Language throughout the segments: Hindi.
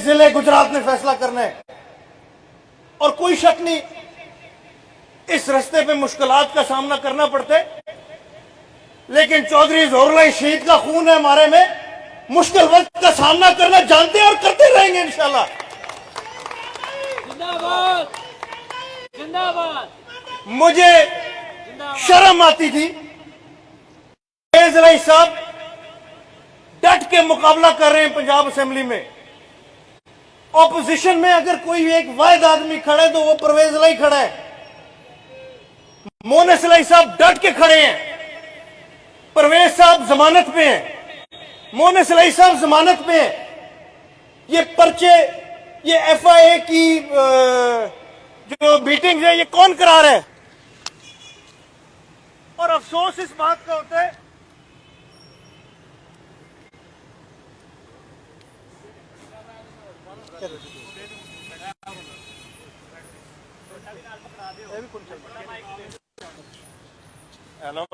जिले गुजरात में फैसला करना है। और कोई शक नहीं, इस रास्ते पे मुश्किलात का सामना करना पड़ता है, लेकिन चौधरी ज़ोरुल्लाह शहीद का खून है हमारे में। मुश्किल वक्त का सामना करना जानते हैं और करते रहेंगे इंशाल्लाह। जिंदाबाद जिंदाबाद। मुझे शर्म आती थी, परवेज इलाही साहब डट के मुकाबला कर रहे हैं पंजाब असेंबली में। ऑपोजिशन में अगर कोई एक वाहिद आदमी खड़ा है तो वो परवेज इलाही खड़ा है। मोहन इलाही साहब डट के खड़े हैं। परवेज साहब जमानत पे हैं, मोहन इलाही साहब जमानत पे हैं। ये पर्चे, ये एफआईए की जो मीटिंग है, ये कौन करा रहा है? और अफसोस इस बात का होता है हेलो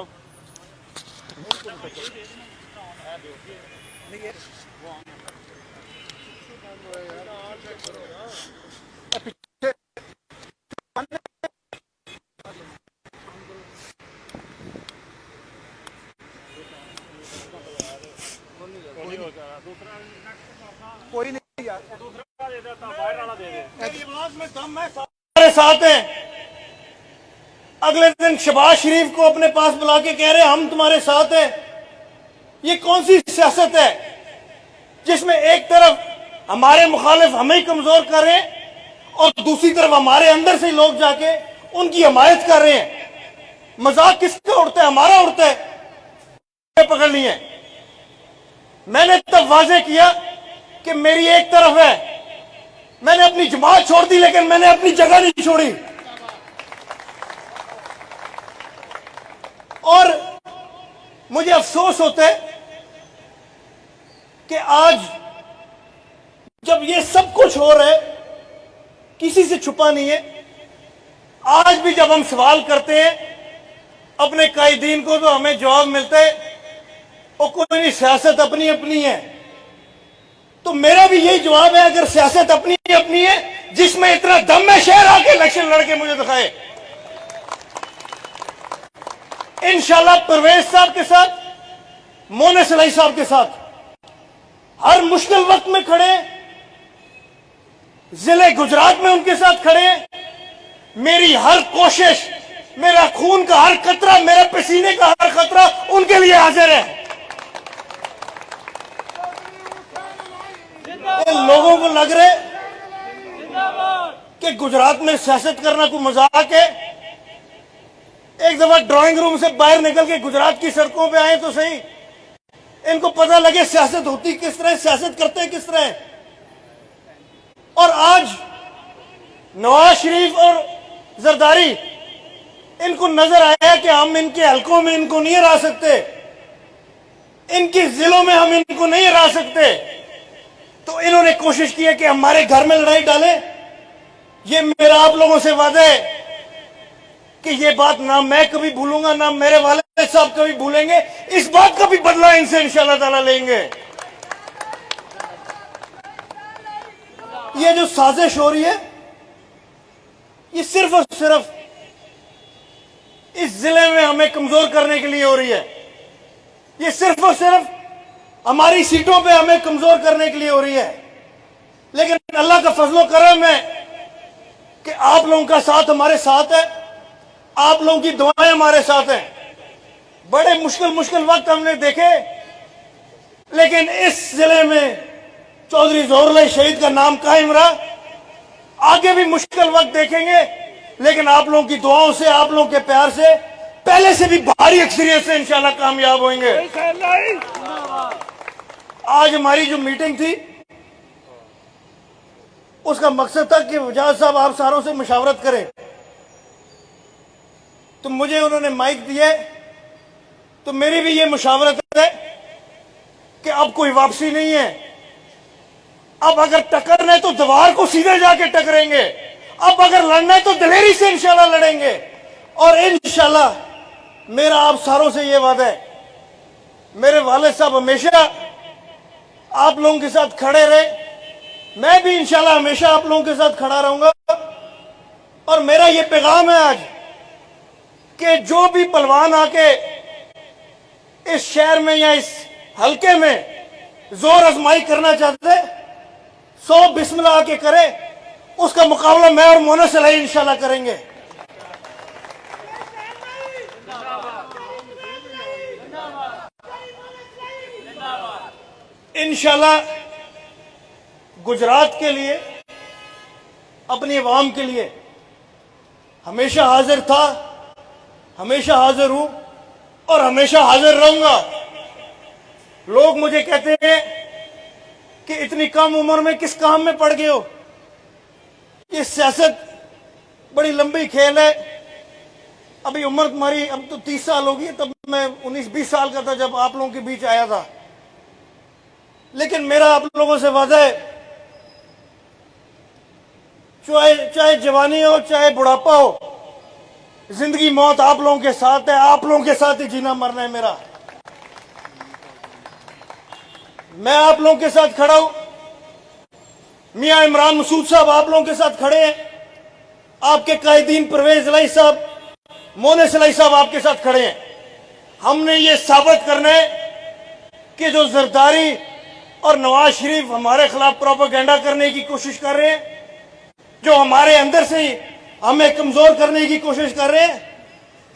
कोई नहीं यार, दूसरा दे देता, बाहर वाला दे दे। मेरी आवाज में दम है, सारे साथ हैं। अगले दिन शहबाज शरीफ को अपने पास बुला के कह रहे हम तुम्हारे साथ हैं। ये कौन सी सियासत है जिसमें एक तरफ हमारे मुखालिफ हमें ही कमजोर कर रहे हैं और दूसरी तरफ हमारे अंदर से लोग जाके उनकी हमायत कर रहे हैं? मजाक किसका उड़ता है? हमारा उड़ता है। पकड़नी है। मैंने तब वाजे किया कि मेरी एक तरफ है, मैंने अपनी जमात छोड़ दी लेकिन मैंने अपनी जगह नहीं छोड़ी। और मुझे अफसोस होता है कि आज जब ये सब कुछ हो रहा है, किसी से छुपा नहीं है। आज भी जब हम सवाल करते हैं अपने कायदीन को तो हमें जवाब मिलता है और कोई नहीं, सियासत अपनी अपनी है। तो मेरा भी यही जवाब है, अगर सियासत अपनी अपनी है, जिसमें इतना दम है, शहर आके इलेक्शन लड़के मुझे दिखाए। इंशाल्लाह परवेज साहब के साथ, मोहन इलाही साहब के साथ हर मुश्किल वक्त में खड़े, जिले गुजरात में उनके साथ खड़े। मेरी हर कोशिश, मेरा खून का हर कतरा, मेरे पसीने का हर खतरा उनके लिए हाजिर है। इन लोगों को लग रहा है कि गुजरात में सियासत करना कोई मजाक है। एक दफा ड्राइंग रूम से बाहर निकल के गुजरात की सड़कों पे आए तो सही, इनको पता लगे सियासत होती किस तरह, सियासत करते किस तरह। और आज नवाज शरीफ और जरदारी, इनको नजर आया कि हम इनके हलकों में इनको नहीं हरा सकते, इनके जिलों में हम इनको नहीं हरा सकते, तो इन्होंने कोशिश की है कि हमारे घर में लड़ाई डालें। ये मेरा आप लोगों से वादा है कि ये बात ना मैं कभी भूलूंगा, ना मेरे वाले साहब कभी भूलेंगे। इस बात का भी बदला इनसे इंशाल्लाह ताला लेंगे। ये जो साजिश हो रही है, ये सिर्फ और सिर्फ इस जिले में हमें कमजोर करने के लिए हो रही है। ये सिर्फ और सिर्फ हमारी सीटों पे हमें कमजोर करने के लिए हो रही है। लेकिन अल्लाह का फजलो करम है कि आप लोगों का साथ हमारे साथ है, आप लोगों की दुआएं हमारे साथ हैं। बड़े मुश्किल वक्त हमने देखे, लेकिन इस जिले में चौधरी ज़ोरुल्लाह शहीद का नाम कायम रहा। आगे भी मुश्किल वक्त देखेंगे, लेकिन आप लोगों की दुआओं से, आप लोगों के प्यार से, पहले से भी भारी अक्सरियत से इंशाल्लाह कामयाब होंगे। आज हमारी जो मीटिंग थी, उसका मकसद था कि वजाद साहब आप सारों से मुशावरत करें। तो मुझे उन्होंने माइक दिया, तो मेरी भी ये मुशावरत है कि अब कोई वापसी नहीं है। अब अगर टकरना है तो दीवार को सीधे जाके टकरेंगे। अब अगर लड़ना है तो दिलेरी से इंशाल्लाह लड़ेंगे। और इंशाल्लाह मेरा आप सारों से ये वादा है, मेरे वालिद साहब हमेशा आप लोगों के साथ खड़े रहे, मैं भी इंशाल्लाह हमेशा आप लोगों के साथ खड़ा रहूंगा। और मेरा ये पैगाम है आज कि जो भी पहलवान आके इस शहर में या इस हलके में जोर आजमाई करना चाहते, 100 बिस्मिल्लाह आके करे, उसका मुकाबला मैं और मोना सलाई इंशाल्लाह करेंगे। इंशाल्लाह गुजरात के लिए, अपनी अवाम के लिए हमेशा हाजिर था, हमेशा हाजिर हूं और हमेशा हाजिर रहूंगा। लोग मुझे कहते हैं कि इतनी कम उम्र में किस काम में पड़ गए हो। ये सियासत बड़ी लंबी खेल है। अभी उम्र तुम्हारी अब तो 30 साल होगी, तब मैं 19-20 साल का था जब आप लोगों के बीच आया था। लेकिन मेरा आप लोगों से वादा है, चाहे जवानी हो चाहे बुढ़ापा हो, जिंदगी मौत आप लोगों के साथ है। आप लोगों के साथ ही जीना मरना है मेरा। मैं आप लोगों के साथ खड़ा हूं। मियां इमरान मसूद साहब आप लोगों के साथ खड़े हैं। आपके कायदीन परवेज इलाही साहब, मोने सलाई साहब आपके साथ खड़े हैं। हमने ये साबित करना है कि जो जरदारी और नवाज शरीफ हमारे खिलाफ प्रोपेगेंडा करने की कोशिश कर रहे हैं, जो हमारे अंदर से ही हमें कमजोर करने की कोशिश कर रहे हैं,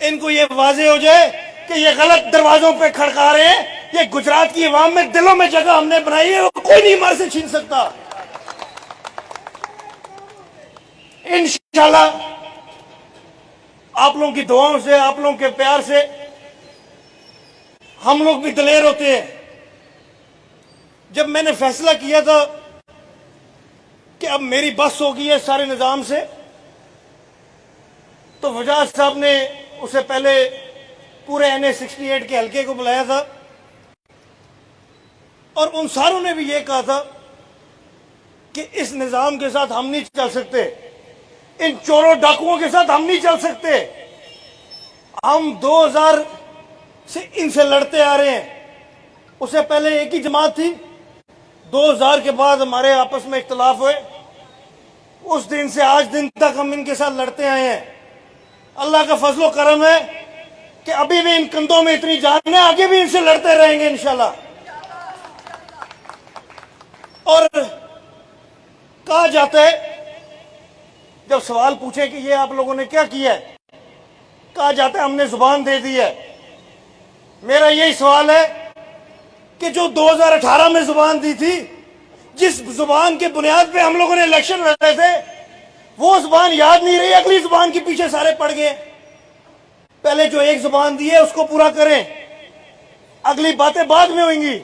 इनको ये वाजे हो जाए कि ये गलत दरवाजों पे खड़का रहे हैं। ये गुजरात की अवाम में, दिलों में जगह हमने बनाई है, कोई नहीं हमारे से छीन सकता। इंशाल्लाह आप लोगों की दुआओं से, आप लोगों के प्यार से हम लोग भी दलेर होते हैं। जब मैंने फैसला किया था कि अब मेरी बस हो गई है सारे निजाम से, तो वजाज साहब ने उससे पहले पूरे NA 68 के हल्के को बुलाया था और उन सारों ने भी ये कहा था कि इस निजाम के साथ हम नहीं चल सकते, इन चोरों डाकुओं के साथ हम नहीं चल सकते। हम 2000 से इनसे लड़ते आ रहे हैं। उससे पहले एक ही जमात थी, 2000 के बाद हमारे आपस में इख्तलाफ हुए। उस दिन से आज दिन तक हम इनके साथ लड़ते आए हैं। अल्लाह का फजलो करम है कि अभी भी इन कंधों में इतनी जान है, आगे भी इनसे लड़ते रहेंगे इंशाल्लाह। और कहा जाता है, जब सवाल पूछे कि ये आप लोगों ने क्या किया है, कहा जाता है हमने जुबान दे दी है। मेरा यही सवाल है कि जो 2018 में जुबान दी थी, जिस जुबान के बुनियाद पे हम लोगों ने इलेक्शन लड़े थे, वो जुबान याद नहीं रही, अगली जुबान के पीछे सारे पड़ गए। पहले जो एक जुबान दी है उसको पूरा करें, अगली बातें बाद में होंगी।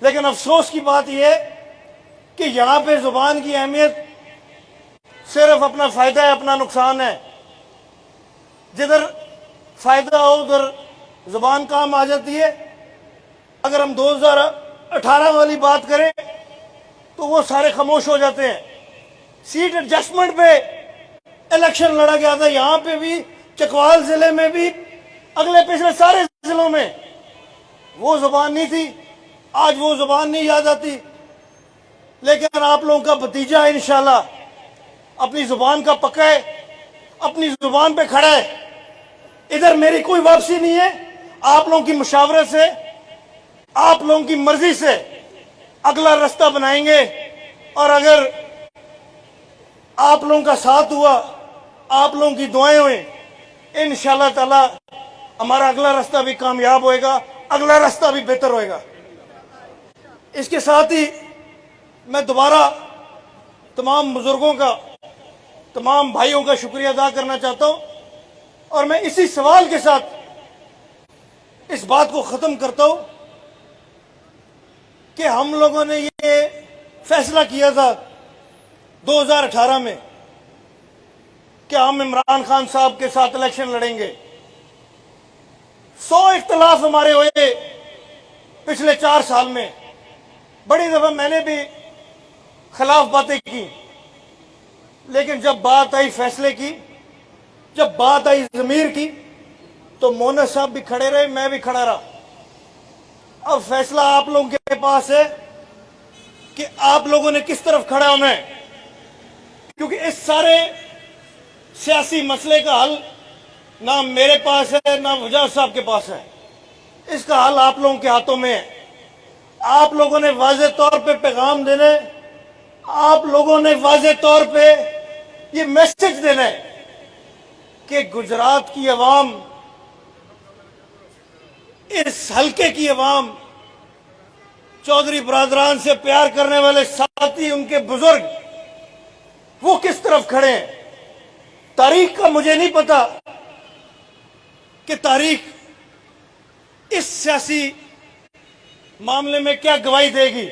लेकिन अफसोस की बात यह है कि यहां पे जुबान की अहमियत सिर्फ अपना फायदा है, अपना नुकसान है। जिधर फायदा हो उधर जुबान काम आ जाती है। अगर हम 2018 वाली बात करें तो वो सारे खामोश हो जाते हैं। सीट एडजस्टमेंट पे इलेक्शन लड़ा गया था, यहां पे भी, चकवाल जिले में भी, अगले पिछले सारे जिलों में वो जुबान नहीं थी। आज वो जुबान नहीं याद आती। लेकिन आप लोगों का भतीजा इंशाल्लाह अपनी जुबान का पक्का है, अपनी जुबान पे खड़ा है। इधर मेरी कोई वापसी नहीं है। आप लोगों की मुशावरत से, आप लोगों की मर्जी से अगला रास्ता बनाएंगे। और अगर आप लोगों का साथ हुआ, आप लोगों की दुआएं हुई, इंशाल्लाह ताला हमारा अगला रास्ता भी कामयाब होएगा, अगला रास्ता भी बेहतर होएगा। इसके साथ ही मैं दोबारा तमाम बुजुर्गों का, तमाम भाइयों का शुक्रिया अदा करना चाहता हूं। और मैं इसी सवाल के साथ इस बात को खत्म करता हूं कि हम लोगों ने ये फैसला किया था 2018 में कि हम इमरान खान साहब के साथ इलेक्शन लड़ेंगे। 100 इख्तलाफ हमारे हुए पिछले 4 साल में। बड़ी दफा मैंने भी खिलाफ बातें की, लेकिन जब बात आई फैसले की, जब बात आई जमीर की, तो मोना साहब भी खड़े रहे, मैं भी खड़ा रहा। अब फैसला आप लोगों के पास है कि आप लोगों ने किस तरफ खड़ा होना है, क्योंकि इस सारे सियासी मसले का हल ना मेरे पास है ना वजाहत साहब के पास है। इसका हल आप लोगों के हाथों में है। आप लोगों ने वाज़ेह तौर पे पैगाम देना है, आप लोगों ने वाज़ेह तौर पे ये मैसेज देना है कि गुजरात की अवाम, इस हल्के की अवाम, चौधरी बरादरान से प्यार करने वाले साथी, उनके बुजुर्ग, वो किस तरफ खड़े हैं। तारीख का मुझे नहीं पता कि तारीख इस सियासी मामले में क्या गवाही देगी।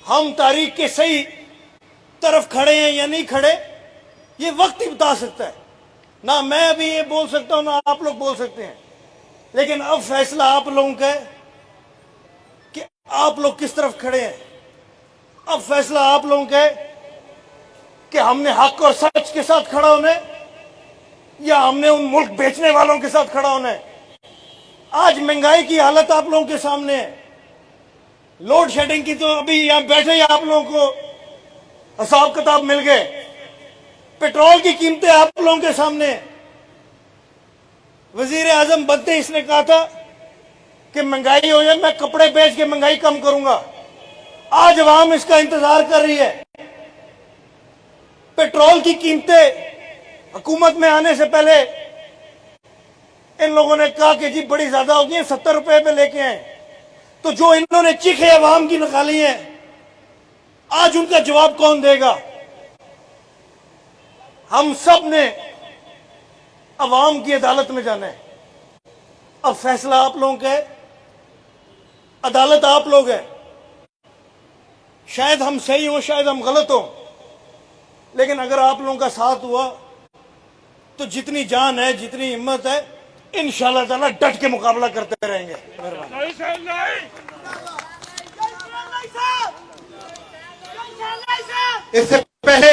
हम तारीख के सही तरफ खड़े हैं या नहीं खड़े, ये वक्त ही बता सकता है। ना मैं अभी ये बोल सकता हूं, ना आप लोग बोल सकते हैं। लेकिन अब फैसला आप लोगों का है कि आप लोग किस तरफ खड़े हैं। अब फैसला आप लोगों का है कि हमने हक और सच के साथ खड़ा होना है या हमने उन मुल्क बेचने वालों के साथ खड़ा होना है। आज महंगाई की हालत आप लोगों के सामने है। लोड शेडिंग की तो अभी यहां बैठे ही आप लोगों को हिसाब किताब मिल गए। पेट्रोल की कीमतें आप लोगों के सामने है। वजीर आजम बनते ही इसने कहा था कि महंगाई हो जाए, मैं कपड़े बेच के महंगाई कम करूंगा। आज अवाम इसका इंतजार कर रही है। पेट्रोल की कीमतें हुकूमत में आने से पहले इन लोगों ने कहा कि जी बड़ी ज्यादा होगी, 70 रुपए पे लेके आए। तो जो इन्होंने चीखे अवाम की निकाली हैं, आज उनका जवाब कौन देगा। हम सब ने अवाम की अदालत में जाना है। अब फैसला आप लोगों का है, अदालत आप लोग है। शायद हम सही हो, शायद हम गलत हो, लेकिन अगर आप लोगों का साथ हुआ तो जितनी जान है, जितनी हिम्मत है, इंशाअल्लाह ताला डट के मुकाबला करते रहेंगे। इससे पहले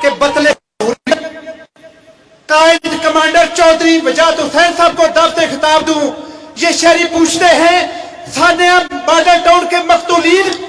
कि बतले कायद कमांडर चौधरी वजाहत हुसैन साहब को दावते खिताब दूं, ये शहरी पूछते हैं सानिया मॉडल टाउन के मकतूलीन